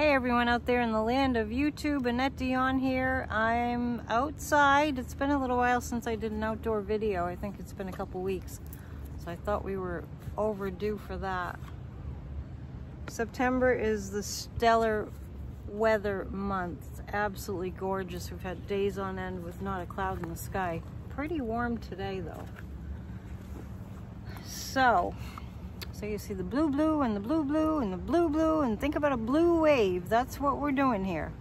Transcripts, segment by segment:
Hey everyone out there in the land of YouTube, Annette Dion here. I'm outside. It's been a little while since I did an outdoor video. I think it's been a couple weeks. So I thought we were overdue for that. September is the stellar weather month. It's absolutely gorgeous. We've had days on end with not a cloud in the sky. Pretty warm today though. So you see the blue and the blue and the blue and think about a blue wave. That's what we're doing here.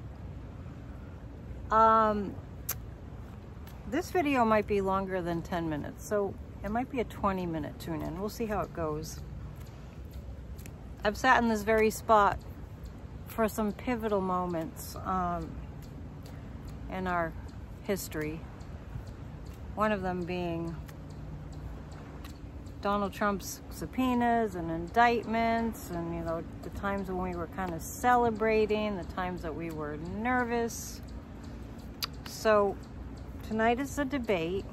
This video might be longer than 10 minutes, so it might be a 20-minute tune-in. We'll see how it goes. I've sat in this very spot for some pivotal moments in our history. One of them being Donald Trump's subpoenas and indictments, and you know, the times when we were kind of celebrating, the times that we were nervous. So tonight is the debate.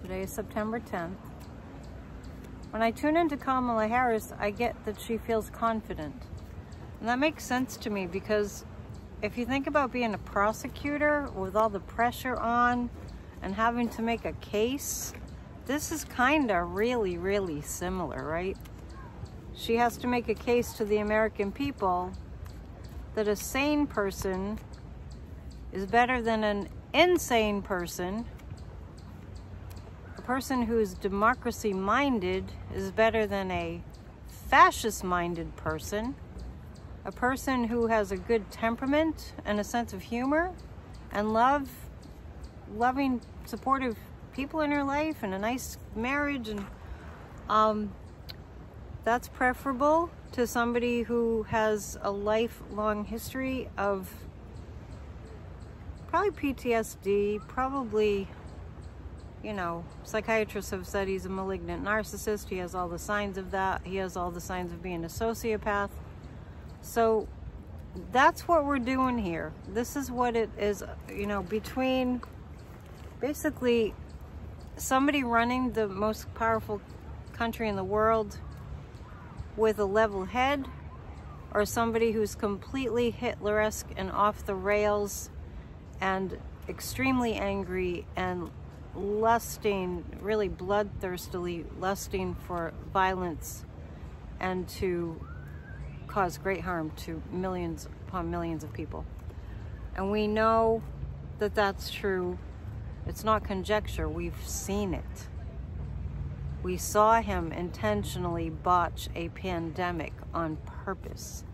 Today is September 10th. When I tune into Kamala Harris, I get that she feels confident. And that makes sense to me, because if you think about being a prosecutor with all the pressure on and having to make a case, this is kind of really similar, right? She has to make a case to the American people that a sane person is better than an insane person. A person who's democracy-minded is better than a fascist-minded person. A person who has a good temperament and a sense of humor and loving, supportive people in her life and a nice marriage, and that's preferable to somebody who has a lifelong history of probably PTSD, probably, you know, psychiatrists have said he's a malignant narcissist. He has all the signs of that. He has all the signs of being a sociopath. So that's what we're doing here. This is what it is, you know, between basically somebody running the most powerful country in the world with a level head, or somebody who's completely Hitleresque and off the rails and extremely angry and lusting, really bloodthirstily lusting for violence and to cause great harm to millions upon millions of people. And we know that that's true. It's not conjecture, we've seen it. We saw him intentionally botch a pandemic on purpose.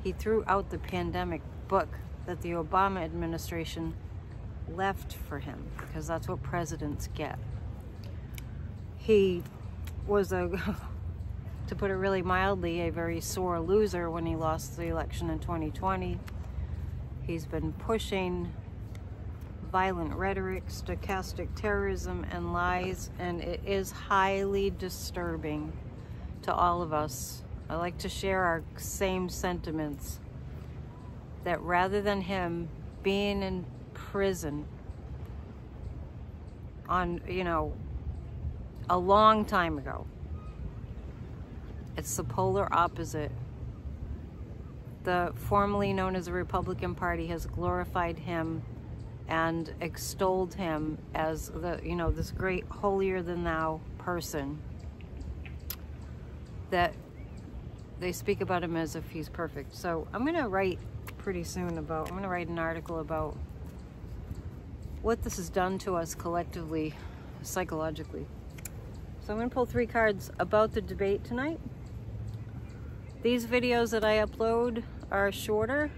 He threw out the pandemic book that the Obama administration left for him, because that's what presidents get. He was to put it really mildly, a very sore loser when he lost the election in 2020. He's been pushing violent rhetoric, stochastic terrorism, and lies, and it is highly disturbing to all of us. I like to share our same sentiments, that rather than him being in prison on, you know, a long time ago, it's the polar opposite. The formerly known as the Republican Party has glorified him and extolled him as the, you know, this great holier-than-thou person, that they speak about him as if he's perfect. So I'm gonna write pretty soon about, I'm gonna write an article about what this has done to us collectively, psychologically. So I'm gonna pull 3 cards about the debate tonight. These videos that I upload are shorter,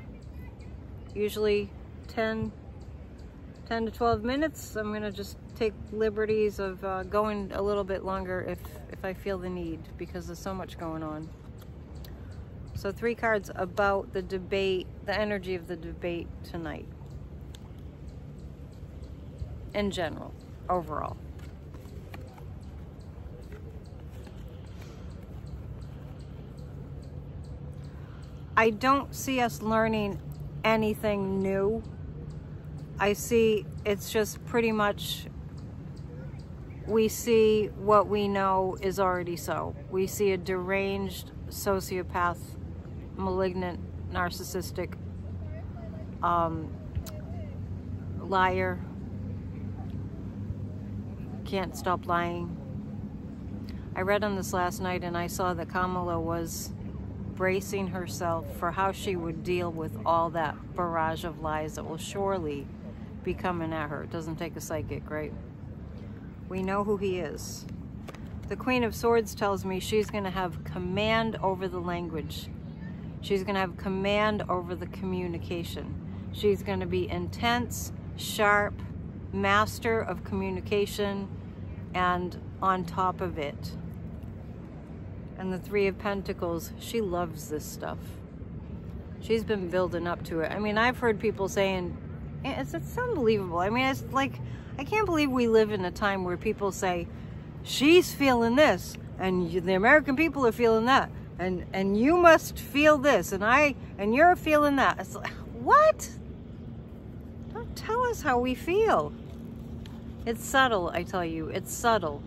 usually 10 to 12 minutes. I'm gonna just take liberties of going a little bit longer if I feel the need, because there's so much going on. So 3 cards about the debate, the energy of the debate tonight. In general, overall. I don't see us learning anything new. I see it's just pretty much, we see what we know is already so. We see a deranged sociopath malignant, narcissistic, liar, can't stop lying. I read on this last night and I saw that Kamala was bracing herself for how she would deal with all that barrage of lies that will surely be coming at her. It doesn't take a psychic, right? We know who he is. The Queen of Swords tells me she's going to have command over the language. She's going to have command over the communication. She's going to be intense, sharp, master of communication, and on top of it. And the Three of Pentacles, she loves this stuff. She's been building up to it. I mean, I've heard people saying, it's unbelievable. I mean, it's like, I can't believe we live in a time where people say, she's feeling this, and the American people are feeling that, and you must feel this, and you're feeling that. It's like, what? Don't tell us how we feel. It's subtle, I tell you. It's subtle.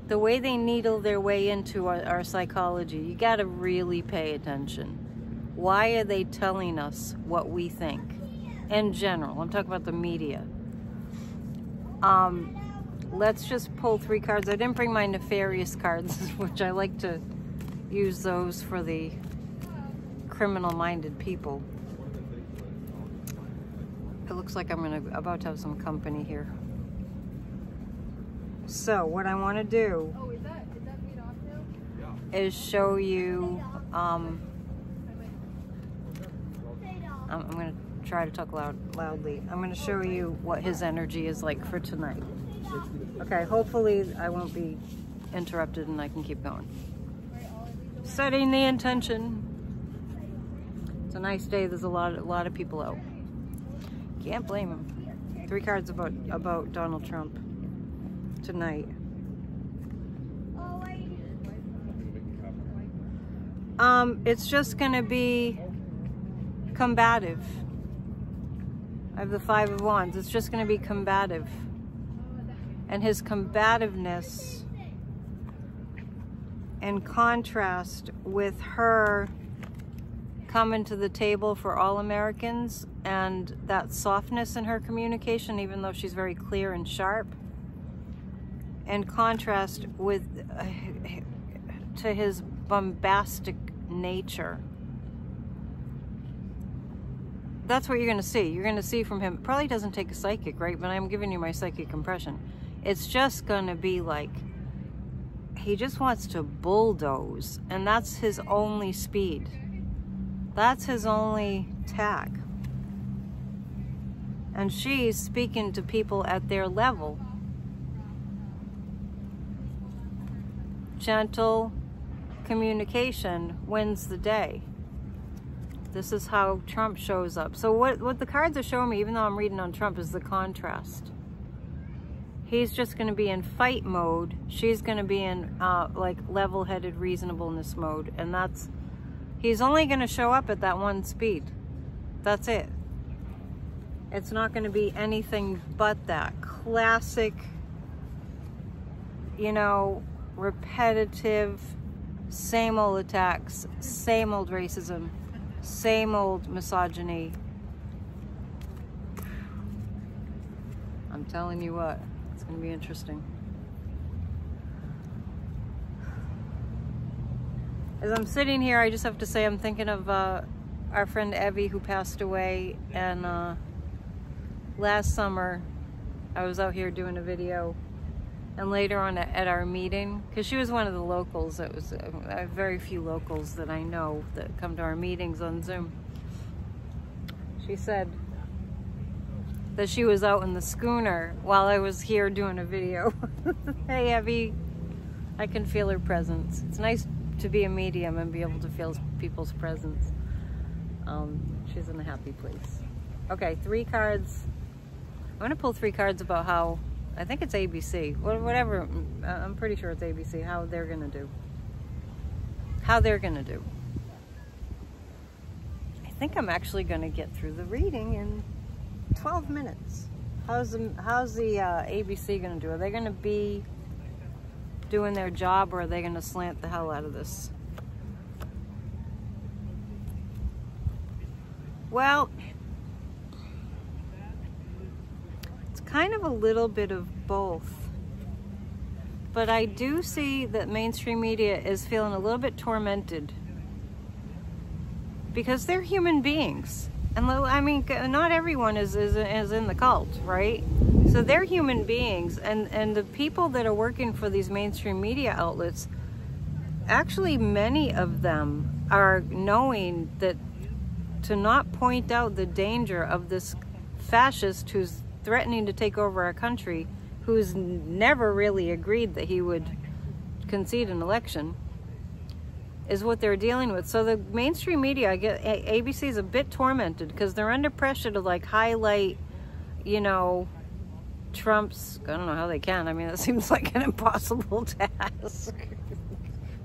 The way they needle their way into our psychology, you got to really pay attention. Why are they telling us what we think? In general, I'm talking about the media. Let's just pull 3 cards. I didn't bring my nefarious cards, which I like to use those for the criminal-minded people. It looks like I'm about to have some company here. So what I want to do is show you, I'm going to try to talk loudly. I'm going to show you what his energy is like for tonight. Okay, hopefully I won't be interrupted and I can keep going. Setting the intention. It's a nice day. There's a lot of people out. Can't blame him. 3 cards about Donald Trump tonight. It's just going to be combative. I have the 5 of Wands. It's just going to be combative. And his combativeness in contrast with her coming to the table for all Americans, and that softness in her communication, even though she's very clear and sharp, in contrast with to his bombastic nature. That's what you're going to see. You're going to see from him. Probably doesn't take a psychic, right? But I'm giving you my psychic impression. It's just going to be like, he just wants to bulldoze, and that's his only speed. That's his only tack. And she's speaking to people at their level. Gentle communication wins the day. This is how Trump shows up. So what the cards are showing me, even though I'm reading on Trump, is the contrast. He's just going to be in fight mode. She's going to be in like level-headed reasonableness mode. And he's only going to show up at that one speed. That's it. It's not going to be anything but that. Classic, you know, repetitive, same old attacks, same old racism, same old misogyny. I'm telling you what, it's going to be interesting. As I'm sitting here, I just have to say I'm thinking of our friend Evie, who passed away, and last summer I was out here doing a video, and later on at our meeting, because she was one of the locals, I have very few locals that I know that come to our meetings on Zoom. She said that she was out in the schooner while I was here doing a video. Hey Evie, I can feel her presence. It's nice to be a medium and be able to feel people's presence. She's in a happy place. Okay, 3 cards. I'm gonna pull 3 cards about how, I think it's ABC, whatever, I'm pretty sure it's ABC, how they're gonna do. How they're gonna do. I think I'm actually gonna get through the reading in 12 minutes. How's the ABC gonna do? Are they gonna be doing their job, or are they gonna slant the hell out of this? Well, it's kind of a little bit of both. But I do see that mainstream media is feeling a little bit tormented because they're human beings. And I mean, not everyone is in the cult, right? So they're human beings, and the people that are working for these mainstream media outlets, actually many of them are knowing that to not point out the danger of this fascist who's threatening to take over our country, who's never really agreed that he would concede an election, is what they're dealing with. So the mainstream media, I get, ABC is a bit tormented because they're under pressure to like highlight, you know, Trump's, I don't know how they can. I mean, that seems like an impossible task.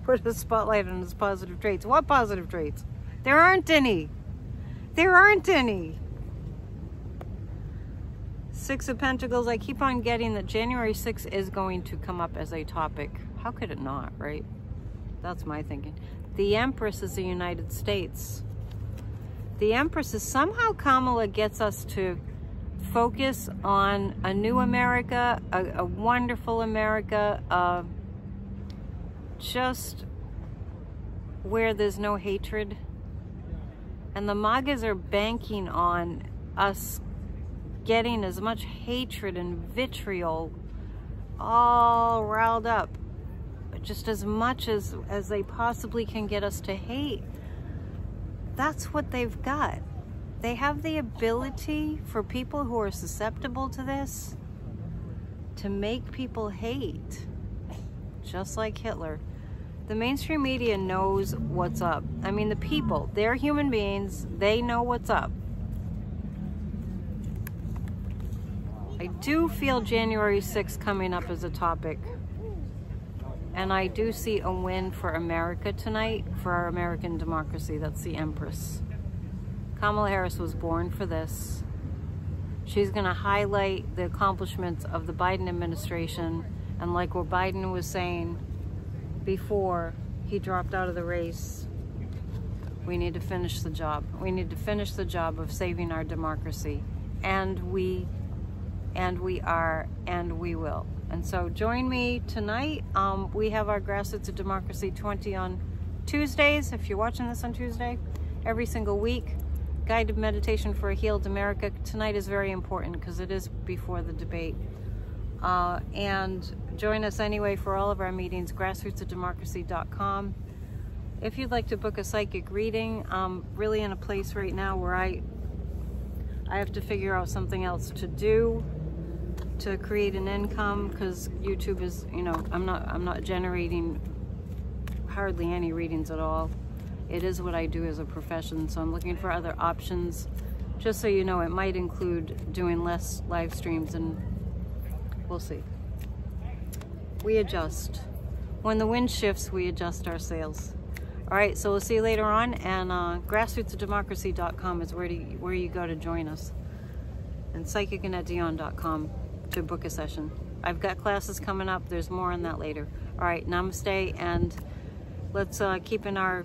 Put a spotlight on his positive traits. What positive traits? There aren't any. There aren't any. Six of Pentacles, I keep on getting that January 6th is going to come up as a topic. How could it not, right? That's my thinking. The Empress is the United States. The Empress is somehow Kamala gets us to focus on a new America, a wonderful America, just where there's no hatred. And the MAGAs are banking on us getting as much hatred and vitriol all riled up, just as much as they possibly can get us to hate. That's what they've got. They have the ability for people who are susceptible to this to make people hate, just like Hitler. The mainstream media knows what's up. I mean, the people, they're human beings. They know what's up. I do feel January 6th coming up as a topic. And I do see a win for America tonight, for our American democracy. That's the Empress. Kamala Harris was born for this. She's going to highlight the accomplishments of the Biden administration. And like what Biden was saying before he dropped out of the race, we need to finish the job. We need to finish the job of saving our democracy. And we are, and we will. And so join me tonight. We have our Grassroots of Democracy 20 on Tuesdays. If you're watching this on Tuesday, every single week. Guided meditation for a healed America. Tonight is very important because it is before the debate. And join us anyway for all of our meetings, grassrootsofdemocracy.com. If you'd like to book a psychic reading, I'm really in a place right now where I have to figure out something else to do to create an income, because YouTube is, you know, I'm not generating hardly any readings at all. It is what I do as a profession, so I'm looking for other options. Just so you know, it might include doing less live streams, and we'll see. We adjust. When the wind shifts, we adjust our sails. All right, so we'll see you later on, and grassrootsofdemocracy.com is where you go to join us, and psychicannetdion.com to book a session. I've got classes coming up. There's more on that later. All right, namaste, and let's keep in our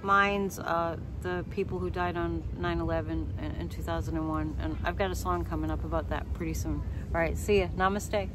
minds the people who died on 9/11 in 2001, and I've got a song coming up about that pretty soon. All right, see ya. Namaste.